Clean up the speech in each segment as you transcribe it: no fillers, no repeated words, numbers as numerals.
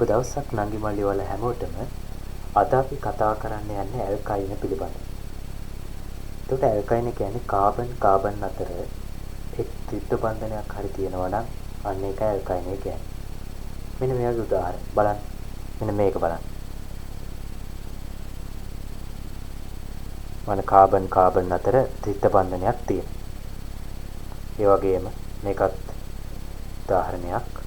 සුබ දවසක් නංගි මල්ලි වල හැමෝටම. අද අපි කතා කරන්න යන්නේ ඇල්කයින පිළිබඳව. එතකොට ඇල්කයින කියන්නේ කාබන් අතර එක් ත්‍රිත්ව බන්ධනයක් හරි තියෙනවා නම් අන්න ඒක ඇල්කයින කියන්නේ. මෙන්න මේ වගේ උදාහරණ බලන්න. මෙන්න මේක බලන්න. මන කාබන් අතර ත්‍රිත්ව බන්ධනයක් තියෙනවා. ඒ වගේම මේකත් උදාහරණයක්.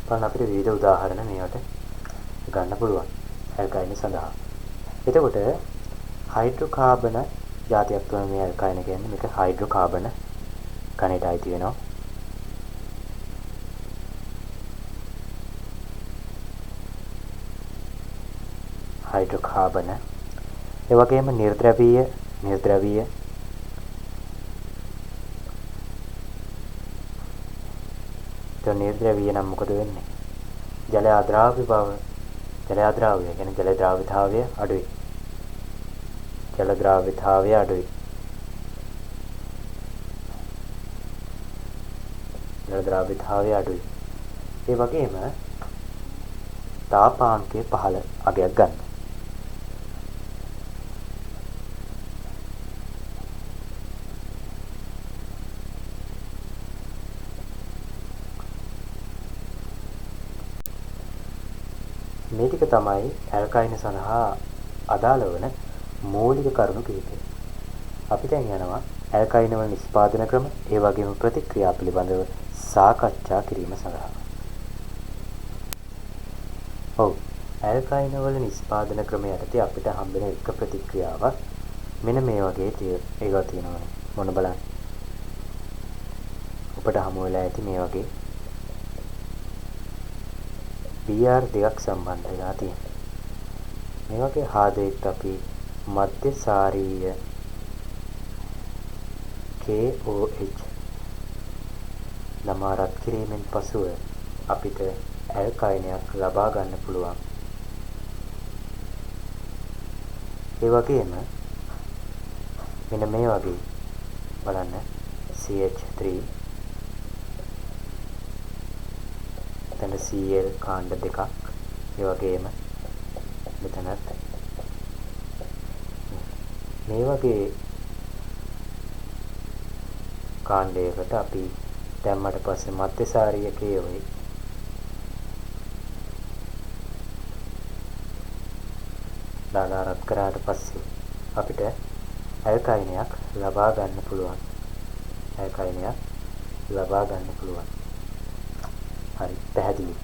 බලන්න අපිට විවිධ උදාහරණ මේවට ගන්න පුළුවන් ඇල්කයින සඳහා. එතකොට හයිඩ්‍රෝකාබන જાතියක් තමයි මේ ඇල්කයින කියන්නේ. මේක හයිඩ්‍රෝකාබන කණේට අයිති වෙනවා. හයිඩ්‍රෝකාබන ඒ වගේම නිර්ද්‍රවීය නිර්ද්‍රවීය නම් මොකද වෙන්නේ? ජල අද්‍රාව්‍ය කියන්නේ ජල ද්‍රාව්‍යතාවය අඩුයි. ජල ද්‍රාව්‍යතාවය අඩුයි. ඒ වගේම තාපාංකය පහළ අගයක් ගන්න. මේ ටික තමයි ඇල්කයින සඳහා අදාළ වන මූලික කරුණු කිහිපය. අපි දැන් යනවා ඇල්කයින වල නිෂ්පාදන ක්‍රම, ඒ වගේම ප්‍රතික්‍රියා පිළිබඳව සාකච්ඡා කිරීම සඳහා. ඔව්, ඇල්කයින වල නිෂ්පාදන ක්‍රම යටතේ අපිට හම්බෙන එක ප්‍රතික්‍රියාවක් මෙන්න මේ වගේ ඒවා තියෙනවා. මොන බලන්න. ඔබට හමු වෙලා ඇති මේ වගේ PR දෙකක් සම්බන්ධ වෙලා තියෙනවා. මේ වගේ හාදයකට අපි මධ්‍යසාරීය KOH ළමා රත් කිරීමෙන් පසුව අපිට ඇල්කයිනයක් ලබා ගන්න පුළුවන්. ඒ වගේම මෙන්න මේ වගේ බලන්න CH3 එතන Cl කාණ්ඩ දෙකක්, ඒ වගේම මෙතනත් මේ වගේ කාණ්ඩයකට අපි දැම්මට පස්සේ මධ්‍යසාරීය KOH දාලා රත් කරාට පස්සේ අපිට ඇල්කයිනයක් ලබා ගන්න පුළුවන්. හරි, පැහැදිලි.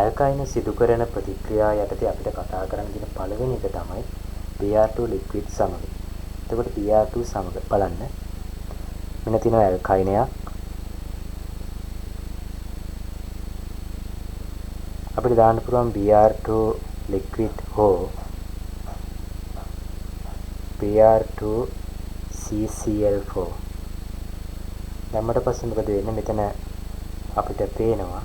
ඇල්කයින සිදු කරන ප්‍රතික්‍රියා යටතේ අපිට කතා කරන්න තියෙන පළවෙනි එක තමයි Br2 ලික්විඩ් සමග. එතකොට Br2 සමග බලන්න. මෙන්න තියෙනවා ඇල්කයිනයක්. අපිට දාන්න පුළුවන් Br2 ලික්විඩ් හෝ Br2 CCl4. දැම්මට පස්සේ මොකද වෙන්නේ? මෙතන අපිට පේනවා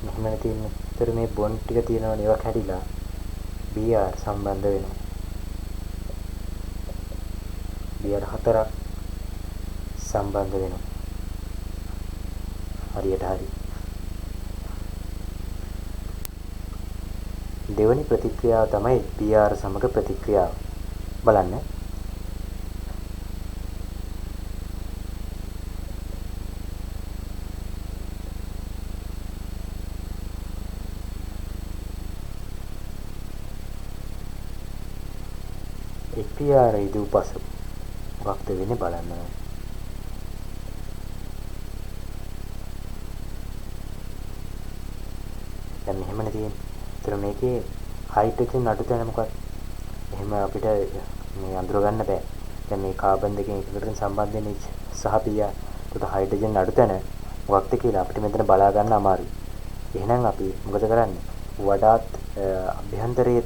මෙහෙම තියෙන්නේ. ඒතර මේ බොන්ඩ් ටික තියෙනවනේ, ඒවා කැඩිලා Br සම්බන්ධ වෙනවා. Br 4ක් සම්බන්ධ වෙනවා. හරියට හරි. දෙවැනි ප්‍රතික්‍රියාව තමයි Br සමග ප්‍රතික්‍රියාව. බලන්න. PR ඉදු පසු වක්ත වෙන්නේ බලන්න. දැන් මෙහෙමනේ තියෙන්නේ. ඒතර මේකේ හයිඩ්‍රජන් අඩු තැන මොකක්ද? එහෙම අපිට මේ අඳුර ගන්න බෑ. දැන් මේ කාබන් දෙකෙන් එකකට සම්බන්ධ වෙන සහ PR. ඒකට හයිඩ්‍රජන් අඩු තැන මොකක්ද කියලා අපිට මෙතන බලා ගන්න අමාරුයි. එහෙනම් අපි මොකද කරන්නේ? වඩාත් අභ්‍යන්තරයේ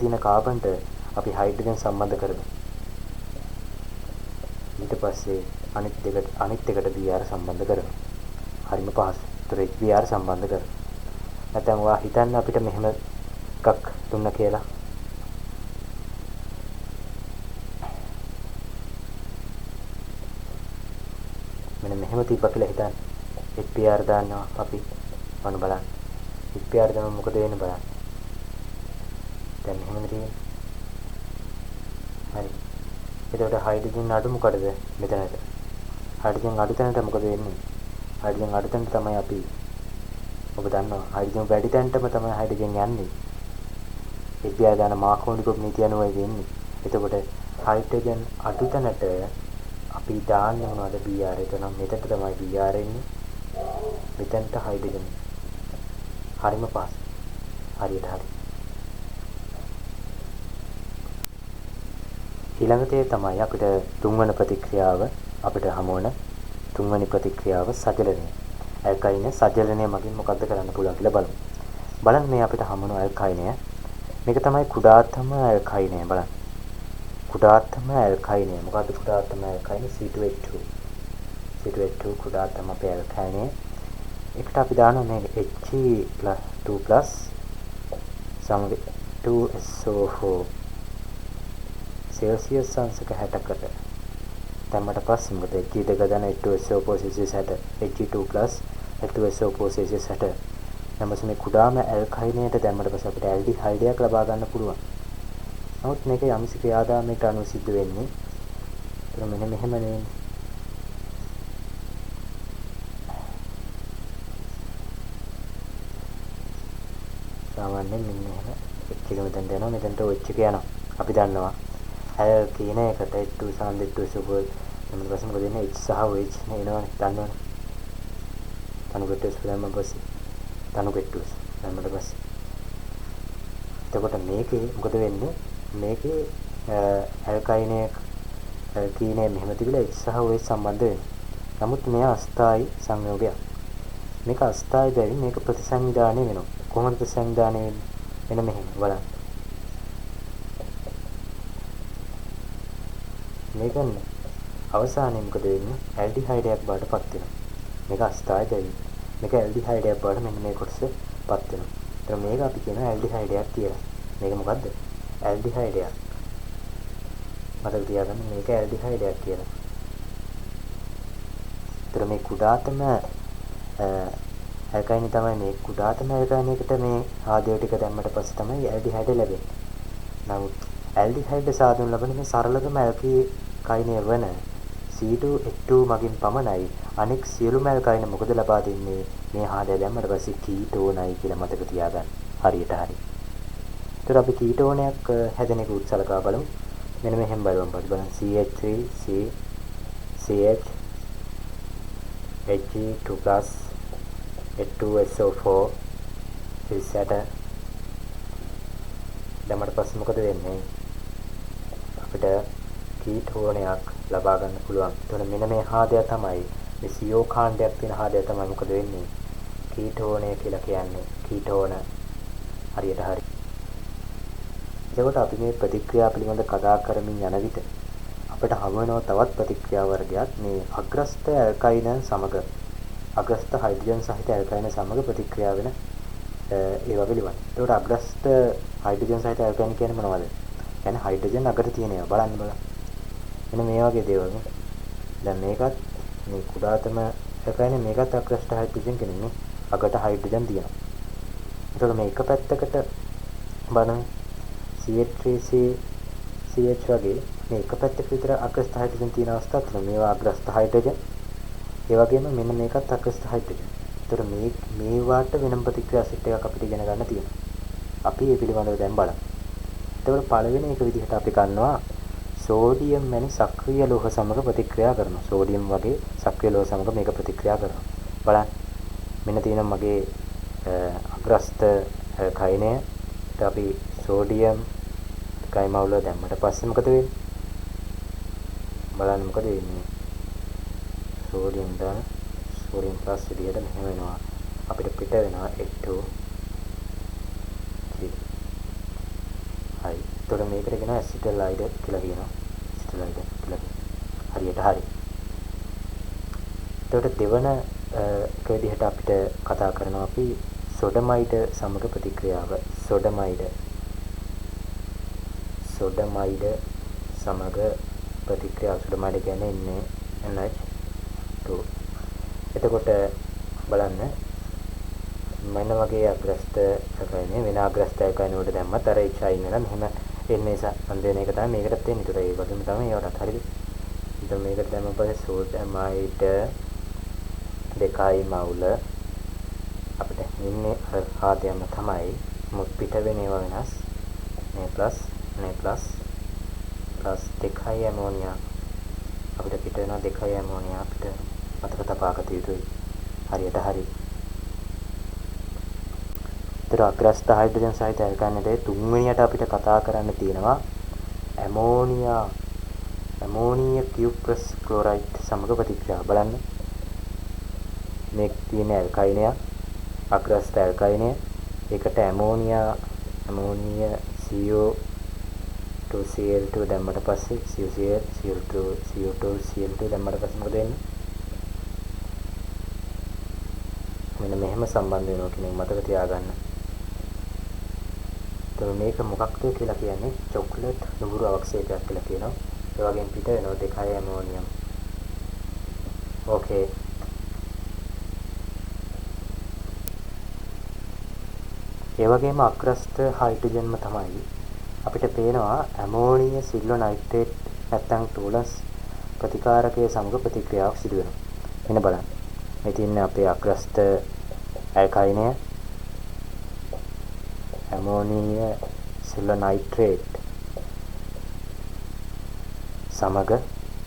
තියෙන කාබන්ට අපි හයිඩ්‍රජන් සම්බන්ධ කරමු. ඊට පස්සේ අනිත් එකට Br සම්බන්ධ කරමු. හරිම පහසුයි. ඒතර HBr සම්බන්ධ කරමු. නැත්නම් ඔයා හිතන්න අපිට මෙහෙම එකක් දුන්න කියලා. මෙන්න මෙහෙම තිබ්බ කියලා හිතන්න. HPR දාන්නවා අපි. මොන බලන්න. HPR දාම මොකද වෙන්නේ බලන්න. දැන් මෙහෙම තියෙන්නේ. හරි. එතකොට හයිඩ්‍රජන් අඩු මොකටද මෙතනට? හයිඩ්‍රජන් අඩු තැනට මොකද වෙන්නේ? හයිඩ්‍රජන් අඩු තැනට තමයි අපි ඔබ දන්නවා හයිඩ්‍රජන් වැඩි තැනටම තමයි හයිඩ්‍රජන් යන්නේ. HBr දාන මාකෝනික නීතිය අනුවයි වෙන්නේ. එතකොට හයිඩ්‍රජන් අඩු තැනට අපි දාන්නේ මොනවද Br එක නම් මෙතනට තමයි Br එන්නේ. මෙතනට හයිඩ්‍රජන්. හරිම පාස්. හරියට හරි. ඊළඟට තමයි අපිට තුන්වන ප්‍රතික්‍රියාව අපිට හමු වෙන තුන්වෙනි ප්‍රතික්‍රියාව සජලනය. ඇල්කයින සජලනය මගින් මොකද්ද කරන්න පුළුවන් කියලා බලමු. බලන්න මේ අපිට හමුණු ඇල්කයිනය. මේක තමයි කුඩාතම ඇල්කයිනය බලන්න. කුඩාතම ඇල්කයිනය. මොකද්ද කුඩාතම ඇල්කයිනය? C2H2. C2H2 කුඩාතම අපේ ඇල්කයිනය. එකට අපි දානවා මේ He+2+ සමග 2SO4 සෙල්සියස් අංශක 60කට. දැම්මට පස්සේ මොකද He දෙක දාන 2SO4 Celsius 60 He2+ 2SO4 Celsius 60. නමුත් මේ කුඩාම ඇල්කයිනයට දැම්මට පස්සේ අපිට ඇල්ඩිහයිඩයක් ලබා ගන්න පුළුවන්. නමුත් මේක යම්සි ක්‍රියාදාමයකට අනුව සිද්ධ වෙන්නේ. ඒක මෙන්න මෙහෙම නෙවෙයි. සාමාන්‍යයෙන් මෙන්න මෙහෙම H එක මෙතනට යනවා මෙතනට H එක යනවා. අපි දන්නවා ඇල් කියන එකට H2 සම්බන්ධ එන්න පස්සේ මොකද වෙන්නේ? H සහ OH නේනවනේ දන්නවනේ. තනුකෙට්ටුස් දැම්මම පස්සේ තනුකෙට්ටුස් දැම්මට පස්සේ එතකොට මේකේ මොකද වෙන්නේ? මේකේ ඇල්කයිනයේ ඇල්කීනයේ මෙහෙම තිබිලා H සහ OH සම්බන්ධ වෙනවා. නමුත් මෙය අස්ථායි සංයෝගයක්. මේක අස්ථායි බැරි මේක ප්‍රතිසංවිධානය වෙනවා. කොහොමද ප්‍රතිසංවිධානය වෙන්නේ? මෙන්න මෙහෙම බලන්න. මේකනේ අවසානයේ මොකද වෙන්නේ? ඇල්ඩිහයිඩයක් බවට පත් වෙනවා. මේක අස්ථායි බැරි. මේක ඇල්ඩිහයිඩයක් බවට මෙන්න මේ කොටස පත් වෙනවා. ඒතර මේක අපි කියනවා ඇල්ඩිහයිඩයක් කියලා. මේක මොකද්ද? ඇල්ඩිහයිඩයක්. මතක තියාගන්න මේක ඇල්ඩිහයිඩයක් කියලා. ඒතර මේ කුඩාතම ඇල්කයින් තමයි මේ කුඩාතම ඇල්කයිනයකට මේ ආදේය ටික දැම්මට පස්සේ තමයි ඇල්ඩිහයිඩ ලැබෙන්නේ. නමුත් ඇල්ඩිහයිඩ සාධන ලබන මේ සරලතම ඇල්කයිනය වන C2H2 මගින් පමණයි අනෙක් සියලුම ඇල්කයින මොකද ලබා දෙන්නේ මේ ආදේය දැම්මට පස්සේ කීටෝනයි කියලා මතක තියාගන්න. හරියට හරි. ඒතර අපි කීටෝනයක් හැදෙන එක උත්සලකා බලමු. මෙන්න මෙහෙම බලන්න CH3 C CH Hg2+ H2SO4 ඉස්සට දැම්මට පස්සේ මොකද වෙන්නේ? අපිට කීටෝනයක් ලබා ගන්න පුළුවන්. එතකොට මෙන්න මේ ආදය තමයි මේ CO කාණ්ඩයක් තියෙන ආදය තමයි මොකද වෙන්නේ? කීටෝනය කියලා කියන්නේ. කීටෝන හරියට හරි. එතකොට අපි මේ ප්‍රතික්‍රියා පිළිබඳ කතා කරමින් යන විට අපිට හමු වෙනවා තවත් ප්‍රතික්‍රියා වර්ගයක් මේ අග්‍රස්ත ඇල්කයින සමග අග්‍රස්ත හයිඩ්‍රජන් සහිත ඇල්කයින සමග ප්‍රතික්‍රියා වෙන ඒවා පිළිබඳ. එතකොට අග්‍රස්ත හයිඩ්‍රජන් සහිත ඇල්කයින කියන්නේ මොනවද? කියන්නේ හයිඩ්‍රජන් අගට තියෙන ඒවා බලන්න. මෙන්න මේ වගේ දේවල්. දැන් මේකත් මේ කුඩාතම ඇල්කයින මේකත් අග්‍රස්ත හයිඩ්‍රජන් කියන්නේ අගට හයිඩ්‍රජන් තියෙනවා. එතකොට මේ එක පැත්තකට බලන්න CH3C CH වගේ මේ එක පැත්තක විතර අග්‍රස්ත හයිඩ්‍රජන් තියෙන අවස්ථාවක් තියෙනවා. මේවා අග්‍රස්ත හයිඩ්‍රජන්. ඒ වගේම මෙන්න මේකත් අග්‍රස්ත හයිඩ්‍රජන්. ඒතර මේ වාට වෙනම ප්‍රතික්‍රියා සෙට් එකක් අපිට ඉගෙන ගන්න තියෙනවා. අපි මේ පිළිබඳව දැන් බලමු. එතකොට පළවෙනි එක විදිහට අපි ගන්නවා සෝඩියම් වැනි සක්‍රීය ලෝහ සමග ප්‍රතික්‍රියා කරනවා. සෝඩියම් වගේ සක්‍රීය ලෝහ සමග මේක ප්‍රතික්‍රියා කරනවා. බලන්න. මෙන්න තියෙනවා මගේ අග්‍රස්ත කයිනය. ඊට අපි සෝඩියම් කයිමවුල දැම්මට පස්සේ මොකද වෙන්නේ? බලන්න මොකද වෙන්නේ? සෝඩියම් දාන සෝඩියම් ප්ලස් විදිහට මෙහෙම වෙනවා. අපිට පිට වෙනවා H2 හරි. එතකොට මේකට කියනවා ඇසිටලයිඩ් කියලා කියනවා. ඇසිටලයිඩ් කියලා. හරියට හරි. එතකොට දෙවන එක විදිහට අපිට කතා කරනවා අපි සොඩමයිඩ සමග ප්‍රතික්‍රියාව සොඩමයිඩ සමග ප්‍රතික්‍රියාව සොඩමයිඩ කියන්නේ NH2. එතකොට බලන්න මම වගේ අග්‍රස්ත එකයිනේ වෙන අග්‍රස්ත එකයිනේ උඩ දැම්මත් අර HI ඉන්නලා මෙහෙම එන්නේ සම්බන්ධ වෙන එක තමයි මේකටත් එන්නේ. ඒතර ඒ වගේම තමයි ඒවටත් හරිද? ඉතින් මේකට දැම්ම පස්සේ සෝඩමයිඩ දෙකයි මවුල අපිට ඉන්නේ අර ආදයම තමයි මුත් පිට වෙන ඒවා වෙනස් Na+ දෙකයි ඇමෝනියා අපිට පිට වෙනවා දෙකයි ඇමෝනියා අපිට මතක තබා ගත යුතුයි. හරියට හරි. ඒතර අග්‍රස්ත හයිඩ්‍රජන් සහිත ඇල්කයිනේට තුන්වෙනියට අපිට කතා කරන්න තියෙනවා ඇමෝනිය කියුප්‍රස් ක්ලෝරයිඩ් සමග ප්‍රතික්‍රියාව. බලන්න මේ තියෙන ඇල්කයිනය අග්‍රස්ත ඇල්කයිනය ඒකට ඇමෝනිය CO2Cl2 දැම්මට පස්සේ CO2Cl2 දැම්මට පස්සේ මොකද වෙන්නේ? මෙන්න මෙහෙම සම්බන්ධ වෙනවා කියන එක මතක තියාගන්න. එතකොට මේක මොකක්ද කියලා කියන්නේ චොක්ලට් නුඹුරු අවක්ෂේපයක් කියලා කියනවා. ඒ වගේම පිට වෙනවා දෙකයි ඇමෝනියම්. ඕකේ. ඒ වගේම අග්‍රස්ත හයිඩ්‍රජන්ම තමයි අපිට පේනවා ඇමෝනිය සිල්වර් නයිට්‍රේට් නැත්නම් ටෝලස් ප්‍රතිකාරකයේ සමග ප්‍රතික්‍රියාවක් සිදු වෙනවා. එන්න බලන්න. මේ තියෙන්නේ අපේ අග්‍රස්ත ඇල්කයිනය ඇමෝනිය සිල්වර් නයිට්‍රේට් සමග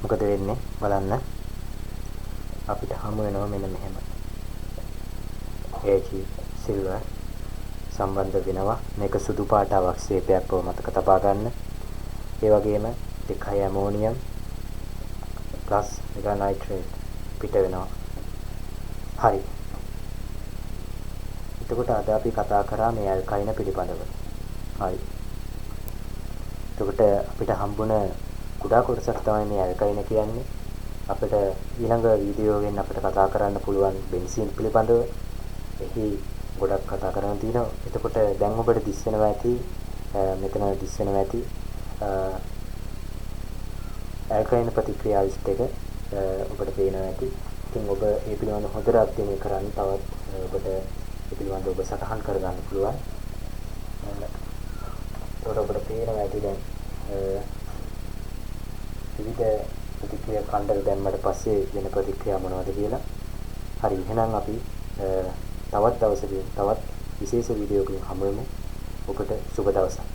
මොකද වෙන්නේ බලන්න. අපිට හමු වෙනවා මෙන්න මෙහෙම. Ag සිල්වර් සම්බන්ධ වෙනවා. මේක සුදු පාට අවක්ෂේපයක් බව මතක තබා ගන්න. ඒ වගේම දෙකයි ඇමෝනියම් ප්ලස් එක නයිට්‍රේට් පිට වෙනවා. හරි. එතකොට අද අපි කතා කරා මේ ඇල්කයින පිළිබඳව. හරි. එතකොට අපිට හම්බුන කුඩා කොටසක් තමයි මේ ඇල්කයින කියන්නේ. අපිට ඊළඟ වීඩියෝ එකෙන් අපිට කතා කරන්න පුළුවන් බෙන්සීන් පිළිබඳව. එහි ගොඩක් කතා කරන්න තියෙනවා. එතකොට දැන් ඔබට දිස්සෙනවා ඇති මෙතන දිස්සෙනවා ඇති ඇල්කයින ප්‍රතික්‍රියා ලිස්ට් එක ඔබට පේනවා ඇති. ඉතින් ඔබ ඒ පිළිබඳව හොඳට අධ්‍යයනය කරන්න තවත් ඔබට ඒ පිළිබඳව ඔබ සටහන් කරගන්න පුළුවන්. ඒකට ඔබට පේනවා ඇති දැන් විවිධ ප්‍රතික්‍රියා කණ්ඩල දැම්මට පස්සේ වෙන ප්‍රතික්‍රියා මොනවද කියලා. හරි. එහෙනම් අපි තවත් දවසකින් තවත් විශේෂ වීඩියෝ එකකින් හමු වෙමු. ඔබට සුබ දවසක්.